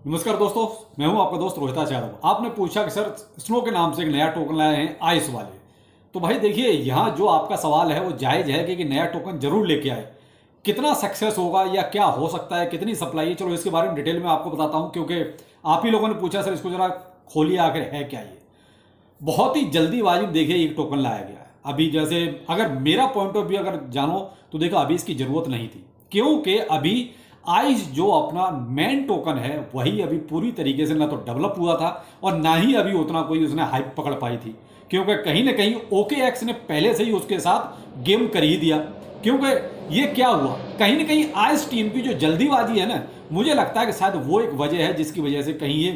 नमस्कार दोस्तों, मैं हूं आपका दोस्त रोहिताश यादव। आपने पूछा कि सर स्नो के नाम से एक नया टोकन लाए हैं आइस वाले। तो भाई देखिए, यहाँ जो आपका सवाल है वो जायज़ है कि नया टोकन जरूर लेके आए। कितना सक्सेस होगा या क्या हो सकता है, कितनी सप्लाई है, चलो इसके बारे में डिटेल में आपको बताता हूँ, क्योंकि आप ही लोगों ने पूछा सर इसको जरा खोलिए आखिर है क्या ये। बहुत ही जल्दीबाजी में देखिए एक टोकन लाया गया है। अभी जैसे अगर मेरा पॉइंट ऑफ व्यू अगर जानो तो देखो अभी इसकी जरूरत नहीं थी, क्योंकि अभी आइस जो अपना मेन टोकन है वही अभी पूरी तरीके से ना तो डेवलप हुआ था और ना ही अभी उतना कोई उसने हाइप पकड़ पाई थी, क्योंकि कहीं ना कहीं OKX ने पहले से ही उसके साथ गेम कर ही दिया। क्योंकि ये क्या हुआ, कहीं ना कहीं आइस टीम की जो जल्दीबाजी है ना, मुझे लगता है कि शायद वो एक वजह है जिसकी वजह से कहीं ये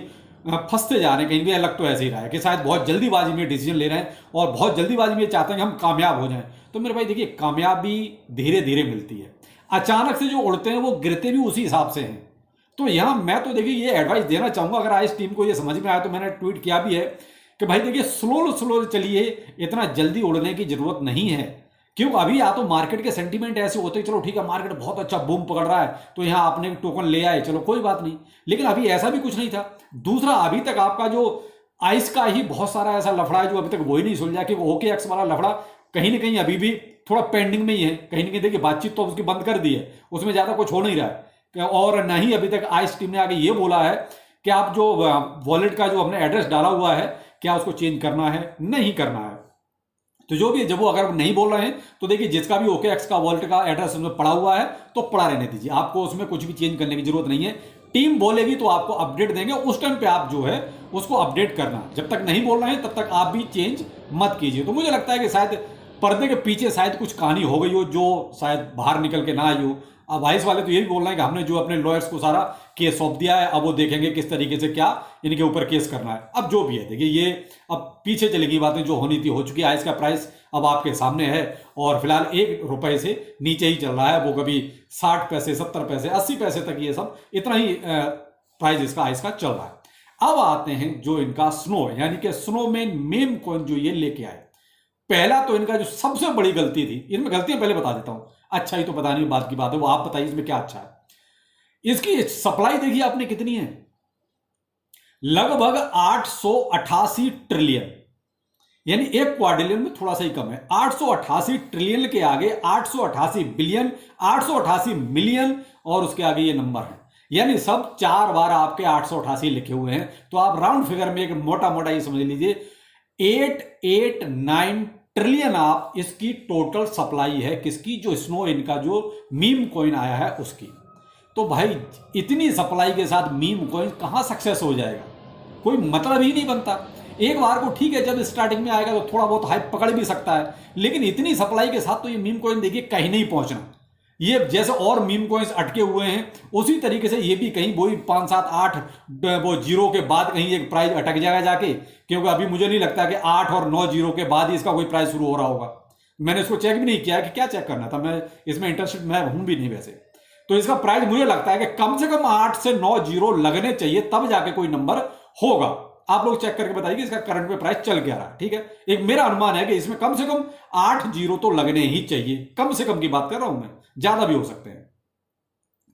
फंसते जा रहे हैं। कहीं भी अलग तो ऐसे ही रहा है कि शायद बहुत जल्दीबाजी में डिसीजन ले रहे हैं और बहुत जल्दीबाजी में ये चाहते हैं कि हम कामयाब हो जाएं। तो मेरे भाई देखिए, कामयाबी धीरे धीरे मिलती है, अचानक से जो उड़ते हैं वो गिरते भी उसी हिसाब से हैं। तो यहाँ मैं तो देखिए ये एडवाइस देना चाहूंगा, अगर आज टीम को ये समझ में आया तो मैंने ट्वीट किया भी है कि भाई देखिए स्लो स्लो चलिए, इतना जल्दी उड़ने की जरूरत नहीं है। क्यों, अभी या तो मार्केट के सेंटीमेंट ऐसे होते हैं, चलो ठीक है मार्केट बहुत अच्छा बूम पकड़ रहा है तो यहाँ आपने टोकन ले आए, चलो कोई बात नहीं। लेकिन अभी ऐसा भी कुछ नहीं था। दूसरा, अभी तक आपका जो आइस का ही बहुत सारा ऐसा लफड़ा है जो अभी तक वही नहीं सुलझा, कि OKX वाला लफड़ा कहीं ना कहीं अभी भी थोड़ा पेंडिंग में ही है। कहीं ना कहीं देखिए बातचीत तो उसकी बंद कर दी है, उसमें ज्यादा कुछ हो नहीं रहा है। और न ही अभी तक आइस टीम ने आगे ये बोला है कि आप जो वॉलेट का जो हमने एड्रेस डाला हुआ है क्या उसको चेंज करना है, नहीं करना है। तो जो भी है, जब वो अगर नहीं बोल रहे हैं तो देखिए जिसका भी OKX का वॉलेट का एड्रेस उसमें पड़ा हुआ है तो पड़ा रहने दीजिए, आपको उसमें कुछ भी चेंज करने की जरूरत नहीं है। टीम बोलेगी तो आपको अपडेट देंगे, उस टाइम पे आप जो है उसको अपडेट करना। जब तक नहीं बोल रहे हैं तब तक आप भी चेंज मत कीजिए। तो मुझे लगता है कि शायद पर्दे के पीछे शायद कुछ कहानी हो गई हो जो शायद बाहर निकल के ना आई हो। अब वाइस वाले तो यही बोल रहे हैं कि हमने जो अपने लॉयर्स को सारा केस सौंप दिया है, अब वो देखेंगे किस तरीके से क्या इनके ऊपर केस करना है। अब जो भी है देखिए, ये अब पीछे चलेगी बातें, जो होनी थी हो चुकी है। इसका प्राइस अब आपके सामने है और फिलहाल ₹1 से नीचे ही चल रहा है। वो कभी 60 पैसे, 70 पैसे, 80 पैसे तक ये सब इतना ही प्राइस इसका आइस का चल रहा है। अब आते हैं जो इनका स्नो, यानी कि स्नोमैन मीम कॉइन जो ये लेके आए। पहला तो इनका जो सबसे बड़ी गलती थी, इनमें गलतियां पहले बता देता हूं, अच्छा ही तो पता नहीं बात की बात है, वो आप बताइए इसमें क्या अच्छा है। इसकी सप्लाई देखिए आपने कितनी है, लगभग 888 ट्रिलियन, यानी एक क्वाड्रिलियन में थोड़ा सा ही कम है। 888 ट्रिलियन के आगे 888 बिलियन, 888 मिलियन और उसके आगे ये नंबर है, यानी सब 4 बार आपके 888 लिखे हुए हैं। तो आप राउंड फिगर में एक मोटा मोटा ये समझ लीजिए 889 ट्रिलियन आप इसकी टोटल सप्लाई है किसकी, जो स्नो इनका जो मीम कॉइन आया है उसकी। तो भाई इतनी सप्लाई के साथ मीम कॉइन कहां सक्सेस हो जाएगा, कोई मतलब ही नहीं बनता। एक बार को ठीक है जब स्टार्टिंग में आएगा तो थोड़ा बहुत हाइप पकड़ भी सकता है, लेकिन इतनी सप्लाई के साथ तो ये मीम कॉइन देखिए कहीं नहीं पहुंचना। ये जैसे और मीम कॉइन्स अटके हुए हैं उसी तरीके से ये भी कहीं वही 5 7 8 वो जीरो के बाद कहीं एक प्राइस अटक जाएगा जाके, क्योंकि अभी मुझे नहीं लगता कि 8 और 9 जीरो के बाद ही इसका कोई प्राइस शुरू हो रहा होगा। मैंने इसको चेक भी नहीं किया कि क्या चेक करना था, मैं इसमें इंटरेस्टेड मैं हूं भी नहीं वैसे। तो इसका प्राइस मुझे लगता है कि कम से कम 8 से 9 जीरो लगने चाहिए तब जाके कोई नंबर होगा। आप लोग चेक करके बताइए कि इसका करंट में प्राइस चल क्या रहा है। ठीक है, एक मेरा अनुमान है कि इसमें कम से कम 8 जीरो तो लगने ही चाहिए, कम से कम की बात कर रहा हूं मैं, ज्यादा भी हो सकते हैं।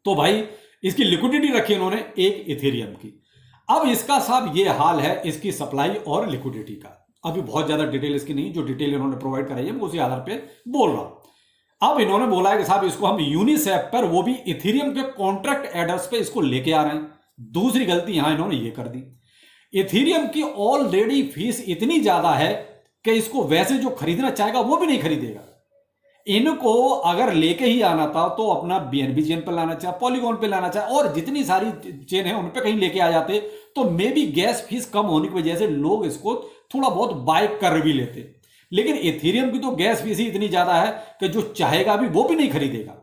तो भाई इसकी लिक्विडिटी रखी इन्होंने एक इथेरियम की। अब इसका साहब ये हाल है इसकी सप्लाई और लिक्विडिटी का। अभी बहुत ज्यादा डिटेल इसकी नहीं, जो डिटेल इन्होंने प्रोवाइड कराई है मैं उसी आधार पे बोल रहा हूं। अब इन्होंने बोला है कि साहब इसको हम यूनिसेफ पर, वो भी इथेरियम के कॉन्ट्रैक्ट एड्रेस पे इसको लेके आ रहे हैं। दूसरी गलती यहां इन्होंने ये कर दी, इथेरियम की ऑलरेडी फीस इतनी ज्यादा है कि इसको वैसे जो खरीदना चाहेगा वो भी नहीं खरीदेगा। इनको अगर लेके ही आना था तो अपना BNB चेन पर लाना चाहिए, पॉलीगॉन पे लाना चाहिए, और जितनी सारी चेन है उन पे कहीं लेके आ जाते तो मे बी गैस फीस कम होने की वजह से लोग इसको थोड़ा बहुत बाय कर भी लेते। लेकिन इथेरियम की तो गैस फीस ही इतनी ज्यादा है कि जो चाहेगा भी वो भी नहीं खरीदेगा।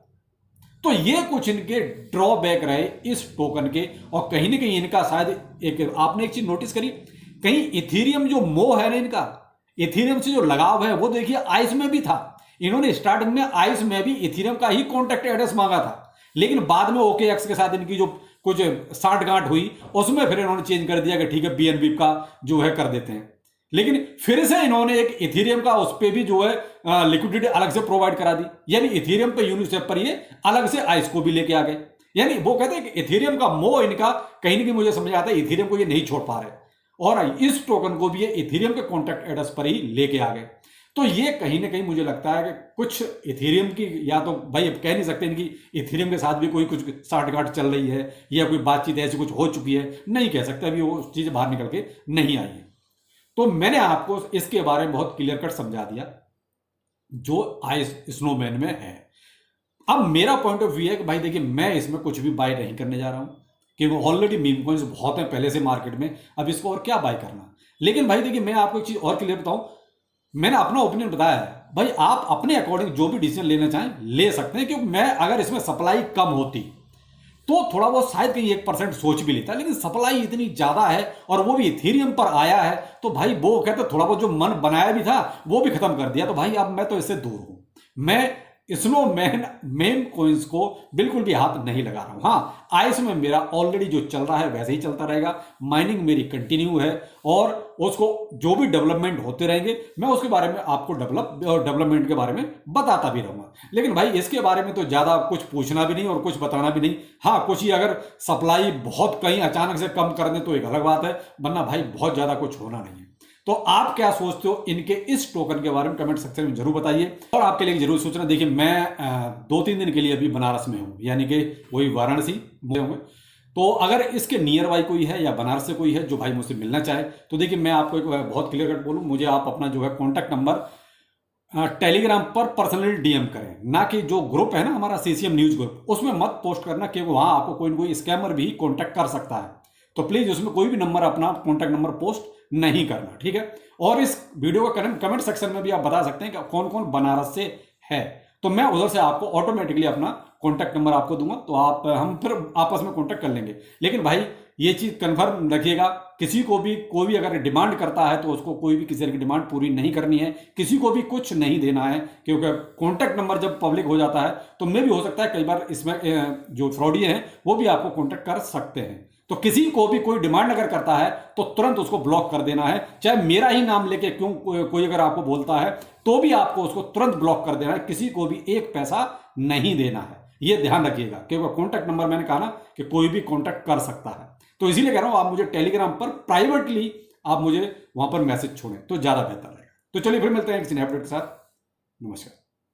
तो ये कुछ इनके ड्रॉबैक रहे इस टोकन के, और कहीं ना कहीं इनका शायद एक आपने एक चीज नोटिस करी, कहीं इथेरियम जो मोह है ना इनका, इथेरियम से जो लगाव है वो देखिए आइस में भी था। इन्होंने स्टार्टिंग में आइस में भी इथेरियम का ही कॉन्टैक्ट एड्रेस मांगा था, लेकिन बाद में OKX के साथ इनकी जो कुछ साठगांठ हुई उसमें फिर इन्होंने चेंज कर दिया कि ठीक है BNB का जो है कर देते हैं। लेकिन फिर से इन्होंने एक इथेरियम का उस पर भी जो है लिक्विडिटी अलग से प्रोवाइड करा दी, यानी इथेरियम पे यूनिसेफ पर ये अलग से आइस को भी लेके आ गए। यानी वो कहते हैं कि इथेरियम का मोह इनका कहीं ना कहीं मुझे समझ आता है, इथेरियम को ये नहीं छोड़ पा रहे और इस टोकन को भी ये इथेरियम के कॉन्टैक्ट एड्रेस पर ही लेके आ गए। तो ये कहीं ना कहीं मुझे लगता है कि कुछ इथेरियम की, या तो भाई अब कह नहीं सकते इनकी इथेरियम के साथ भी कोई कुछ साठगांठ चल रही है या कोई बातचीत ऐसी कुछ हो चुकी है, नहीं कह सकते, अभी वो चीज़ बाहर निकल के नहीं आई है। तो मैंने आपको इसके बारे में बहुत क्लियर कट समझा दिया जो आइस स्नोमैन में है। अब मेरा पॉइंट ऑफ व्यू है कि भाई देखिए, मैं इसमें कुछ भी बाय नहीं करने जा रहा हूं क्योंकि ऑलरेडी मीम कॉइन्स बहुत हैं पहले से मार्केट में, अब इसको और क्या बाय करना। लेकिन भाई देखिए, मैं आपको एक चीज और क्लियर बताऊं, मैंने अपना ओपिनियन बताया है, भाई आप अपने अकॉर्डिंग जो भी डिसीजन लेना चाहें ले सकते हैं। क्योंकि मैं अगर इसमें सप्लाई कम होती तो थोड़ा बहुत शायद कहीं 1% सोच भी लेता, लेकिन सप्लाई इतनी ज्यादा है और वो भी इथेरियम पर आया है, तो भाई वो कहते थोड़ा बहुत जो मन बनाया भी था वो भी खत्म कर दिया। तो भाई अब मैं तो इससे दूर हूं, मैं स्नोमैन मेम कोइंस को बिल्कुल भी हाथ नहीं लगा रहा हूं। हाँ, आइस में मेरा ऑलरेडी जो चल रहा है वैसे ही चलता रहेगा, माइनिंग मेरी कंटिन्यू है और उसको जो भी डेवलपमेंट होते रहेंगे मैं उसके बारे में आपको डेवलपमेंट के बारे में बताता भी रहूंगा। लेकिन भाई इसके बारे में तो ज्यादा कुछ पूछना भी नहीं और कुछ बताना भी नहीं। हाँ, कुछ ही अगर सप्लाई बहुत कहीं अचानक से कम कर दें तो एक अलग बात है, वरना भाई बहुत ज्यादा कुछ होना नहीं है। तो आप क्या सोचते हो इनके इस टोकन के बारे में कमेंट सेक्शन में जरूर बताइए। और आपके लिए जरूर सोचना, देखिए मैं 2-3 दिन के लिए अभी बनारस में हूं, यानी कि वही वाराणसी में होंगे। तो अगर इसके नियर बाई कोई है या बनारस से कोई है जो भाई मुझसे मिलना चाहे तो देखिए मैं आपको एक बहुत क्लियर कट बोलूं, मुझे आप अपना जो है कॉन्टैक्ट नंबर टेलीग्राम पर पर्सनली डीएम करें, ना कि जो ग्रुप है ना हमारा सीसीएम न्यूज ग्रुप, उसमें मत पोस्ट करना क्योंकि वहां आपको कोई ना कोई स्कैमर भी कॉन्टैक्ट कर सकता है। तो प्लीज उसमें कोई भी नंबर अपना कॉन्टैक्ट नंबर पोस्ट नहीं करना, ठीक है। और इस वीडियो का कमेंट सेक्शन में भी आप बता सकते हैं कि कौन कौन बनारस से है, तो मैं उधर से आपको ऑटोमेटिकली अपना कॉन्टैक्ट नंबर आपको दूंगा, तो हम फिर आपस में कॉन्टैक्ट कर लेंगे। लेकिन भाई ये चीज कंफर्म रखिएगा, किसी को भी कोई भी अगर डिमांड करता है तो उसको कोई भी किसी की डिमांड पूरी नहीं करनी है, किसी को भी कुछ नहीं देना है। क्योंकि कॉन्टैक्ट नंबर जब पब्लिक हो जाता है तो मे भी हो सकता है कई बार इसमें जो फ्रॉडी हैं वो भी आपको कॉन्टैक्ट कर सकते हैं। तो किसी को भी कोई डिमांड अगर करता है तो तुरंत उसको ब्लॉक कर देना है, चाहे मेरा ही नाम लेके क्यों कोई अगर आपको बोलता है तो भी आपको उसको तुरंत ब्लॉक कर देना है, किसी को भी एक पैसा नहीं देना है, ये ध्यान रखिएगा। क्योंकि कॉन्टैक्ट नंबर मैंने कहा ना कि कोई भी कॉन्टैक्ट कर सकता है, तो इसीलिए कह रहा हूं आप मुझे टेलीग्राम पर प्राइवेटली आप मुझे वहां पर मैसेज छोड़ें तो ज्यादा बेहतर रहेगा। तो चलिए फिर मिलते हैं किसी नए अपडेट के साथ। नमस्कार।